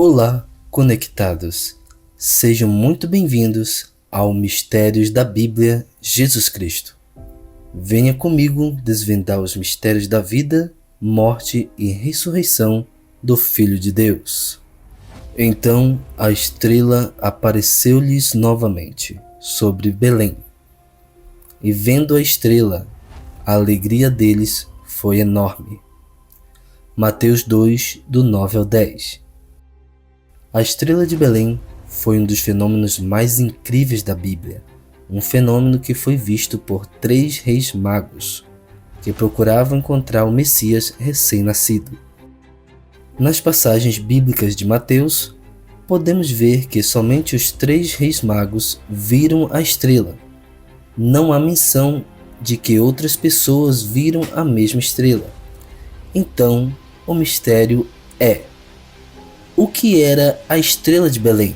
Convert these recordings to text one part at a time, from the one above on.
Olá, conectados! Sejam muito bem-vindos ao Mistérios da Bíblia Jesus Cristo. Venha comigo desvendar os mistérios da vida, morte e ressurreição do Filho de Deus. Então a estrela apareceu-lhes novamente sobre Belém. E vendo a estrela, a alegria deles foi enorme. Mateus 2, do 9 ao 10. A estrela de Belém foi um dos fenômenos mais incríveis da Bíblia, um fenômeno que foi visto por 3 reis magos, que procuravam encontrar o Messias recém-nascido. Nas passagens bíblicas de Mateus, podemos ver que somente os 3 reis magos viram a estrela. Não há menção de que outras pessoas viram a mesma estrela. Então, o mistério é: o que era a estrela de Belém?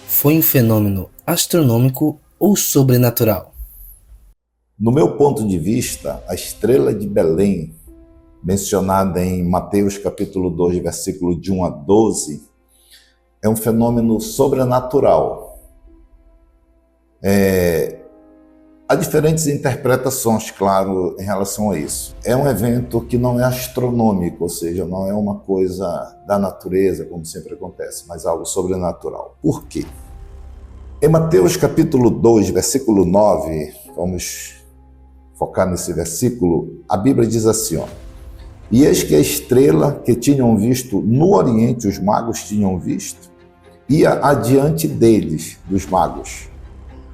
Foi um fenômeno astronômico ou sobrenatural? No meu ponto de vista, a estrela de Belém, mencionada em Mateus capítulo 2, versículo de 1 a 12, é um fenômeno sobrenatural. Há diferentes interpretações, claro, em relação a isso. É um evento que não é astronômico, ou seja, não é uma coisa da natureza, como sempre acontece, mas algo sobrenatural. Por quê? Em Mateus capítulo 2, versículo 9, vamos focar nesse versículo, a Bíblia diz assim, e eis que a estrela que tinham visto no Oriente, os magos tinham visto, ia adiante deles, dos magos,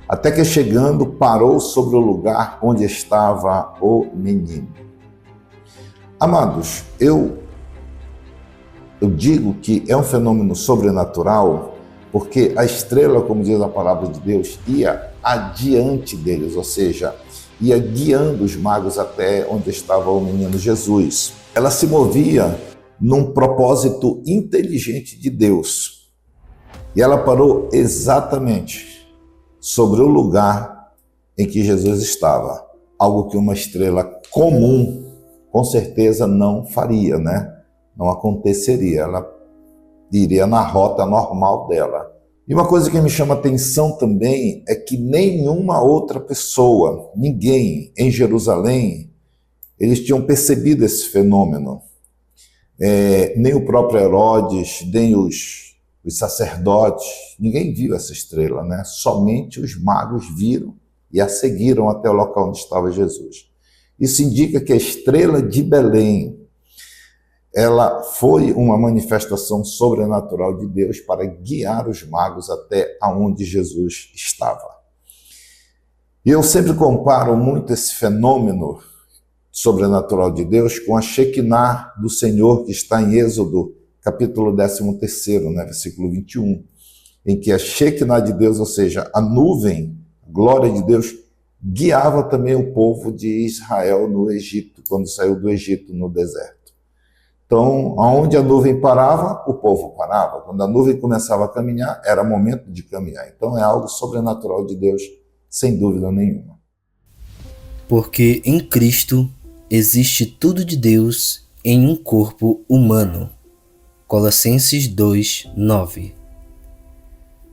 até que chegando parou sobre o lugar onde estava o menino. Amados, eu digo que é um fenômeno sobrenatural porque a estrela, como diz a palavra de Deus, ia adiante deles, ou seja, ia guiando os magos até onde estava o menino Jesus. Ela se movia num propósito inteligente de Deus. E ela parou exatamente sobre o lugar em que Jesus estava. Algo que uma estrela comum, com certeza, não faria, né? Não aconteceria. Ela iria na rota normal dela. E uma coisa que me chama atenção também é que nenhuma outra pessoa, ninguém em Jerusalém, eles tinham percebido esse fenômeno. Nem o próprio Herodes, nem os sacerdotes, ninguém viu essa estrela, né? Somente os magos viram e a seguiram até o local onde estava Jesus. Isso indica que a estrela de Belém, ela foi uma manifestação sobrenatural de Deus para guiar os magos até aonde Jesus estava. E eu sempre comparo muito esse fenômeno sobrenatural de Deus com a Shekinah do Senhor que está em Êxodo, capítulo 13, né, versículo 21, em que a Shekinah de Deus, ou seja, a nuvem, a glória de Deus, guiava também o povo de Israel no Egito, quando saiu do Egito no deserto. Então, onde a nuvem parava, o povo parava. Quando a nuvem começava a caminhar, era momento de caminhar. Então, é algo sobrenatural de Deus, sem dúvida nenhuma. Porque em Cristo existe tudo de Deus em um corpo humano. Colossenses 2, 9.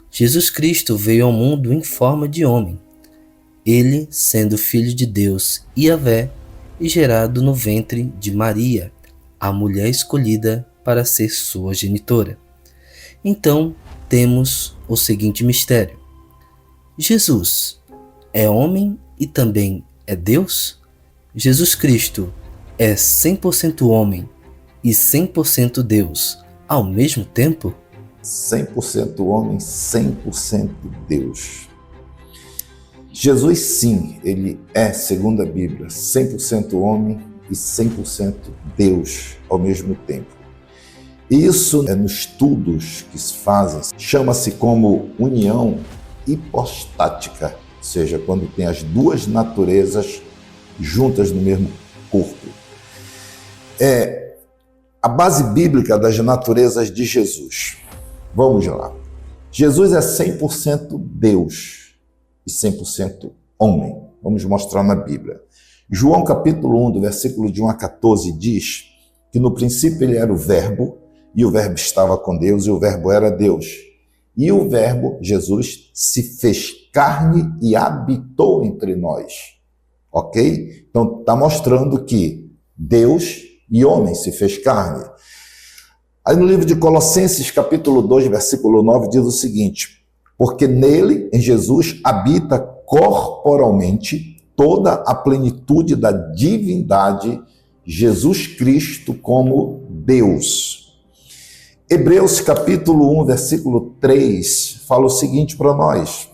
Jesus Cristo veio ao mundo em forma de homem, ele sendo filho de Deus Yahvé e gerado no ventre de Maria, a mulher escolhida para ser sua genitora. Então, temos o seguinte mistério: Jesus é homem e também é Deus? Jesus Cristo é 100% homem e 100% Deus ao mesmo tempo? 100% homem, 100% Deus. Jesus, sim, ele é, segundo a Bíblia, 100% homem e 100% Deus ao mesmo tempo. Isso, nos estudos que se fazem, chama-se como união hipostática, ou seja, quando tem as duas naturezas juntas no mesmo corpo. A base bíblica das naturezas de Jesus. Vamos lá. Jesus é 100% Deus e 100% homem. Vamos mostrar na Bíblia. João capítulo 1, do versículo de 1 a 14, diz que no princípio ele era o Verbo, e o Verbo estava com Deus, e o Verbo era Deus. E o Verbo, Jesus, se fez carne e habitou entre nós. Ok? Então, está mostrando que Deus e homem se fez carne. Aí no livro de Colossenses, capítulo 2, versículo 9, diz o seguinte: porque nele, em Jesus, habita corporalmente toda a plenitude da divindade, Jesus Cristo como Deus. Hebreus capítulo 1, versículo 3, fala o seguinte para nós: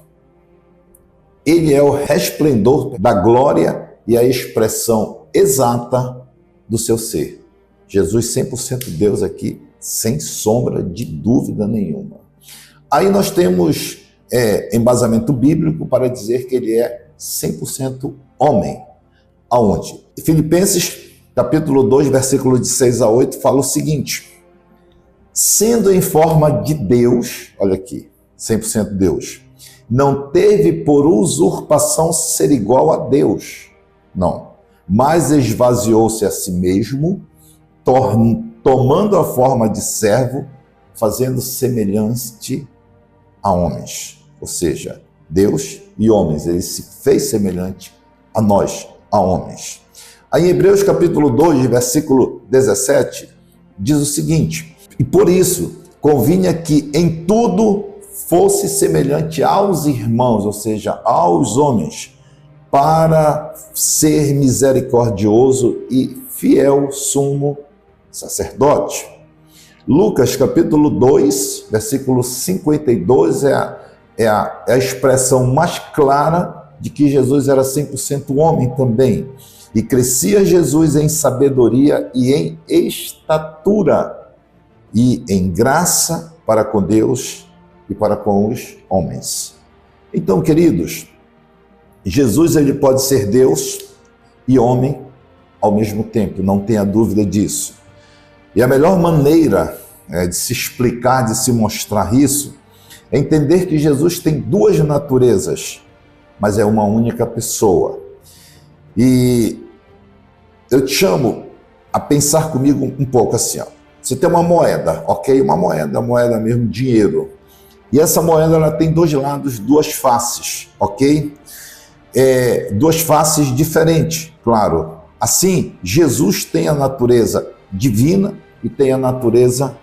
ele é o resplendor da glória e a expressão exata do seu ser. Jesus 100% Deus aqui, sem sombra de dúvida nenhuma. Aí nós temos embasamento bíblico para dizer que ele é 100% homem. Aonde? Filipenses capítulo 2, versículo de 6 a 8, fala o seguinte: sendo em forma de Deus, olha aqui, 100% Deus, não teve por usurpação ser igual a Deus, não, mas esvaziou-se a si mesmo, tomando a forma de servo, fazendo semelhante a homens. Ou seja, Deus e homens, ele se fez semelhante a nós, a homens. Aí em Hebreus capítulo 2, versículo 17, diz o seguinte: e por isso convinha que em tudo fosse semelhante aos irmãos, ou seja, aos homens, para ser misericordioso e fiel sumo sacerdote. Lucas capítulo 2, versículo 52 é a expressão mais clara de que Jesus era 100% homem também. E crescia Jesus em sabedoria e em estatura e em graça para com Deus e para com os homens. Então, queridos, Jesus ele pode ser Deus e homem ao mesmo tempo, não tenha dúvida disso. E a melhor maneira de se explicar, de se mostrar isso, é entender que Jesus tem duas naturezas, mas é uma única pessoa. E eu te chamo a pensar comigo um pouco assim, ó. Você tem uma moeda, ok? Uma moeda mesmo, dinheiro. E essa moeda ela tem dois lados, duas faces, ok? Duas faces diferentes, claro. Assim, Jesus tem a natureza divina e tem a natureza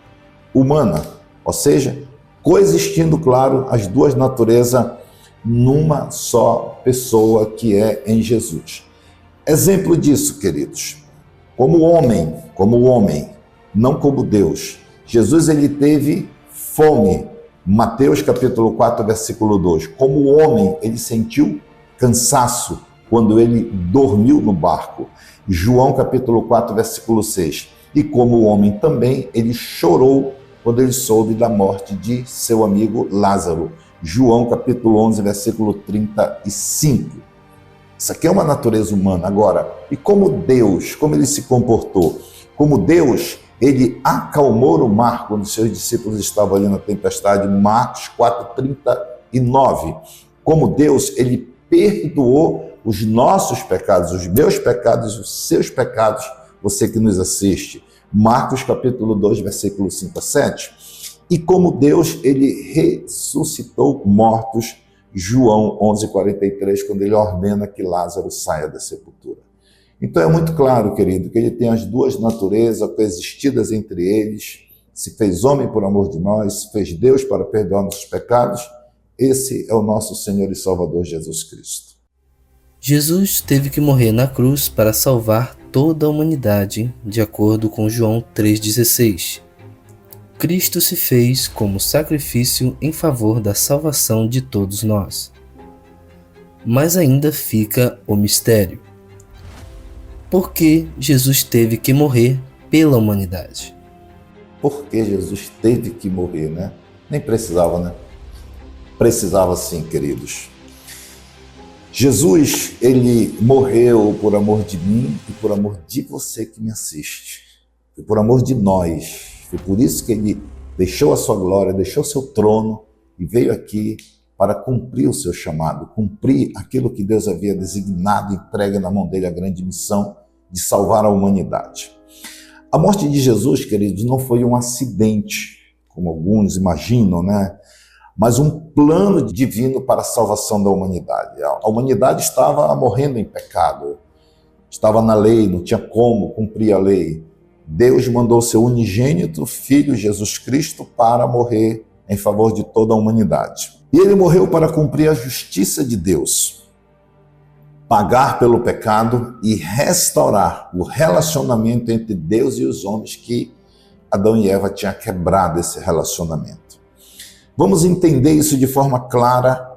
humana, ou seja, coexistindo, claro, as duas naturezas numa só pessoa que é em Jesus. Exemplo disso, queridos, como homem, não como Deus. Jesus ele teve fome. Mateus capítulo 4, versículo 2. Como homem, ele sentiu cansaço quando ele dormiu no barco. João capítulo 4, versículo 6. E como homem também, ele chorou quando ele soube da morte de seu amigo Lázaro. João capítulo 11, versículo 35. Isso aqui é uma natureza humana. Agora, e como Deus, como ele se comportou? Como Deus, ele acalmou o mar quando seus discípulos estavam ali na tempestade, Marcos 4:39. Como Deus, ele perdoou os nossos pecados, os meus pecados, os seus pecados, você que nos assiste. Marcos capítulo 2, versículo 5 a 7. E como Deus, ele ressuscitou mortos, João 11:43, quando ele ordena que Lázaro saia da sepultura. Então é muito claro, querido, que ele tem as duas naturezas coexistidas entre eles, se fez homem por amor de nós, se fez Deus para perdoar nossos pecados. Esse é o nosso Senhor e Salvador Jesus Cristo. Jesus teve que morrer na cruz para salvar toda a humanidade, de acordo com João 3,16. Cristo se fez como sacrifício em favor da salvação de todos nós. Mas ainda fica o mistério. Por que Jesus teve que morrer pela humanidade? Por que Jesus teve que morrer, né? Nem precisava, né? Precisava sim, queridos. Jesus, ele morreu por amor de mim e por amor de você que me assiste. E por amor de nós. Foi por isso que ele deixou a sua glória, deixou o seu trono e veio aqui para cumprir o seu chamado, cumprir aquilo que Deus havia designado e entregue na mão dele a grande missão de salvar a humanidade. A morte de Jesus, queridos, não foi um acidente, como alguns imaginam, né? Mas um plano divino para a salvação da humanidade. A humanidade estava morrendo em pecado, estava na lei, não tinha como cumprir a lei. Deus mandou seu unigênito Filho Jesus Cristo para morrer em favor de toda a humanidade. E ele morreu para cumprir a justiça de Deus, pagar pelo pecado e restaurar o relacionamento entre Deus e os homens que Adão e Eva tinham quebrado esse relacionamento. Vamos entender isso de forma clara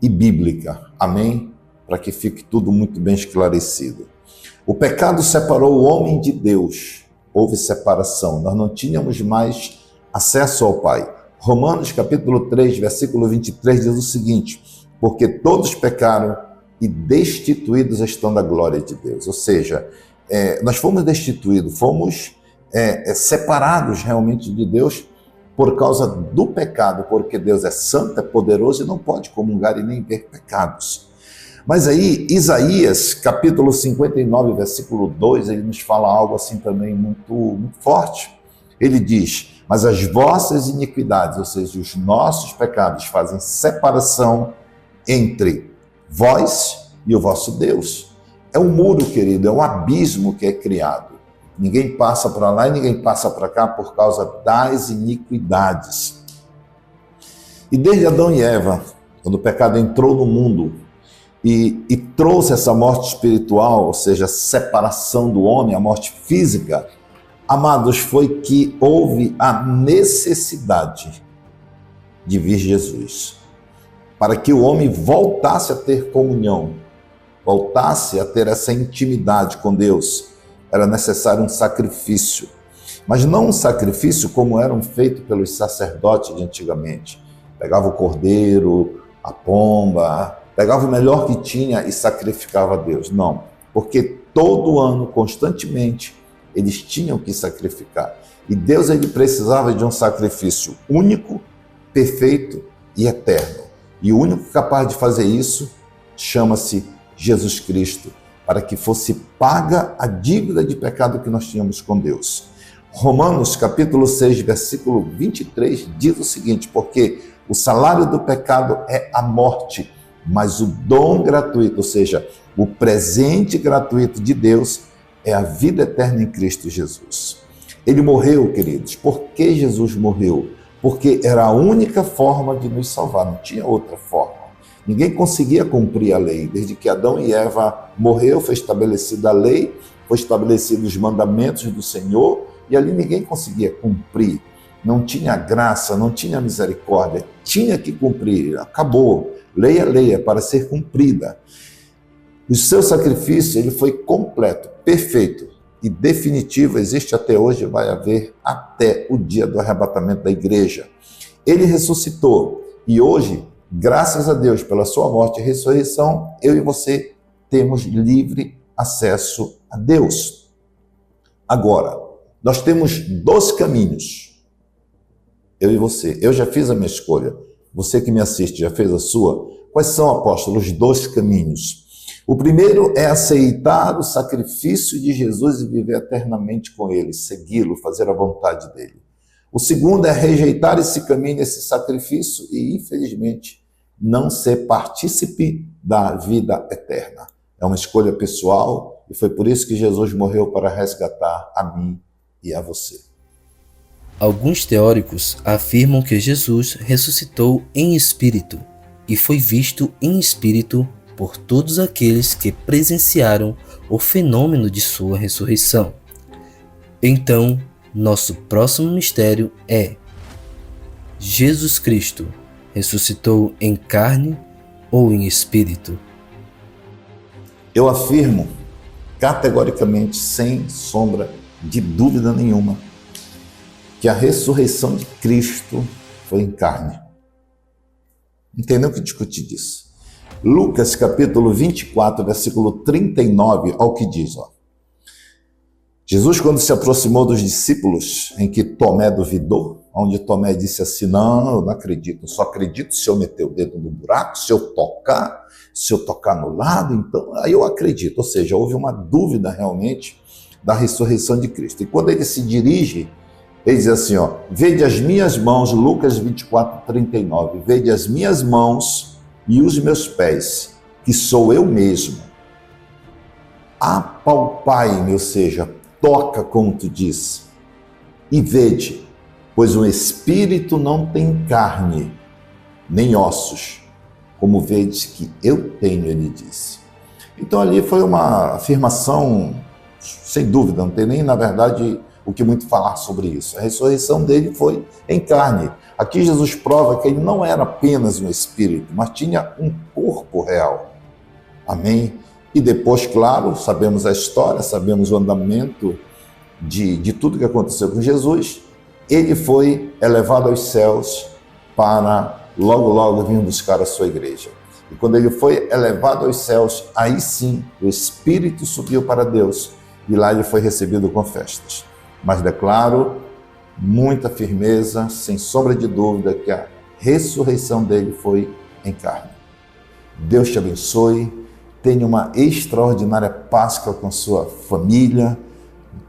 e bíblica, amém? Para que fique tudo muito bem esclarecido. O pecado separou o homem de Deus, houve separação, nós não tínhamos mais acesso ao Pai. Romanos capítulo 3, versículo 23 diz o seguinte: porque todos pecaram e destituídos estão da glória de Deus. Ou seja, nós fomos destituídos, fomos separados realmente de Deus por causa do pecado, porque Deus é santo, é poderoso e não pode comungar e nem ver pecados. Mas aí, Isaías, capítulo 59, versículo 2, ele nos fala algo assim também muito forte. Ele diz: mas as vossas iniquidades, ou seja, os nossos pecados, fazem separação entre vós e o vosso Deus. É um muro, querido, é um abismo que é criado. Ninguém passa para lá e ninguém passa para cá por causa das iniquidades. E desde Adão e Eva, quando o pecado entrou no mundo e trouxe essa morte espiritual, ou seja, a separação do homem, a morte física, amados, foi que houve a necessidade de vir Jesus, para que o homem voltasse a ter comunhão, voltasse a ter essa intimidade com Deus. Era necessário um sacrifício, mas não um sacrifício como eram feitos pelos sacerdotes de antigamente. Pegava o cordeiro, a pomba, pegava o melhor que tinha e sacrificava a Deus. Não, porque todo ano, constantemente, eles tinham que sacrificar. E Deus, ele precisava de um sacrifício único, perfeito e eterno. E o único capaz de fazer isso chama-se Jesus Cristo, para que fosse paga a dívida de pecado que nós tínhamos com Deus. Romanos capítulo 6, versículo 23 diz o seguinte: porque o salário do pecado é a morte, mas o dom gratuito, ou seja, o presente gratuito de Deus, é a vida eterna em Cristo Jesus. Ele morreu, queridos. Por que Jesus morreu? Porque era a única forma de nos salvar, não tinha outra forma. Ninguém conseguia cumprir a lei. Desde que Adão e Eva morreu, foi estabelecida a lei, foi estabelecidos os mandamentos do Senhor, e ali ninguém conseguia cumprir. Não tinha graça, não tinha misericórdia, tinha que cumprir. Acabou. Lei é lei, é para ser cumprida. O seu sacrifício, ele foi completo, perfeito e definitivo, existe até hoje, vai haver até o dia do arrebatamento da igreja. Ele ressuscitou e hoje, graças a Deus pela sua morte e ressurreição, eu e você temos livre acesso a Deus. Agora, nós temos 2 caminhos, eu e você. Eu já fiz a minha escolha, você que me assiste já fez a sua? Quais são, apóstolo, os 2 caminhos? O primeiro é aceitar o sacrifício de Jesus e viver eternamente com ele, segui-lo, fazer a vontade dele. O segundo é rejeitar esse caminho, esse sacrifício e, infelizmente, não ser partícipe da vida eterna. É uma escolha pessoal e foi por isso que Jesus morreu, para resgatar a mim e a você. Alguns teóricos afirmam que Jesus ressuscitou em espírito e foi visto em espírito por todos aqueles que presenciaram o fenômeno de sua ressurreição. Então, nosso próximo mistério é: Jesus Cristo ressuscitou em carne ou em espírito? Eu afirmo categoricamente, sem sombra de dúvida nenhuma, que a ressurreição de Cristo foi em carne. Não tem nem o que discutir disso. Lucas capítulo 24, versículo 39, ao que diz, Jesus, quando se aproximou dos discípulos, em que Tomé duvidou, onde Tomé disse assim: não, eu não acredito, eu só acredito se eu meter o dedo no buraco, se eu tocar no lado, então aí eu acredito. Ou seja, houve uma dúvida realmente da ressurreição de Cristo. E quando ele se dirige, ele diz assim, vede as minhas mãos, Lucas 24:39, vede as minhas mãos e os meus pés, que sou eu mesmo. Apalpai-me, ou seja, toca como tu diz, e vede, pois o espírito não tem carne, nem ossos, como vedes que eu tenho, ele disse. Então ali foi uma afirmação, sem dúvida, não tem nem, na verdade, o que muito falar sobre isso. A ressurreição dele foi em carne. Aqui Jesus prova que ele não era apenas um espírito, mas tinha um corpo real. Amém? E depois, claro, sabemos a história, sabemos o andamento de tudo que aconteceu com Jesus. Ele foi elevado aos céus para logo vir buscar a sua igreja. E quando ele foi elevado aos céus, aí sim o Espírito subiu para Deus e lá ele foi recebido com festas. Mas declaro, muita firmeza, sem sombra de dúvida, que a ressurreição dele foi em carne. Deus te abençoe, tenha uma extraordinária Páscoa com sua família,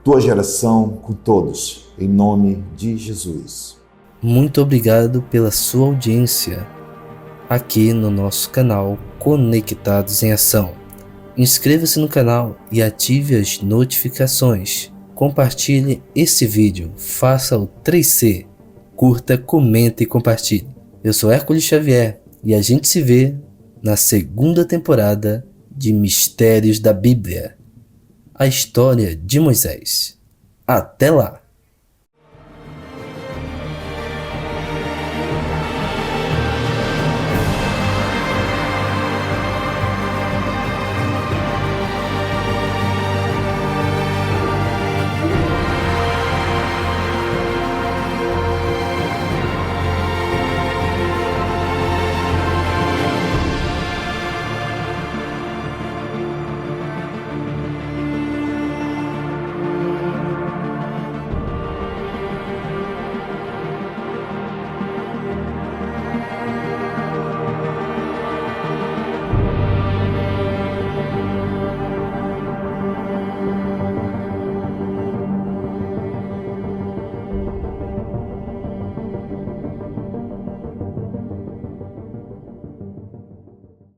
tua geração, com todos, em nome de Jesus. Muito obrigado pela sua audiência aqui no nosso canal Conectados em Ação. Inscreva-se no canal e ative as notificações. Compartilhe esse vídeo, faça o 3C, curta, comenta e compartilhe. Eu sou Hércules Xavier e a gente se vê na segunda temporada de Mistérios da Bíblia, a história de Moisés. Até lá!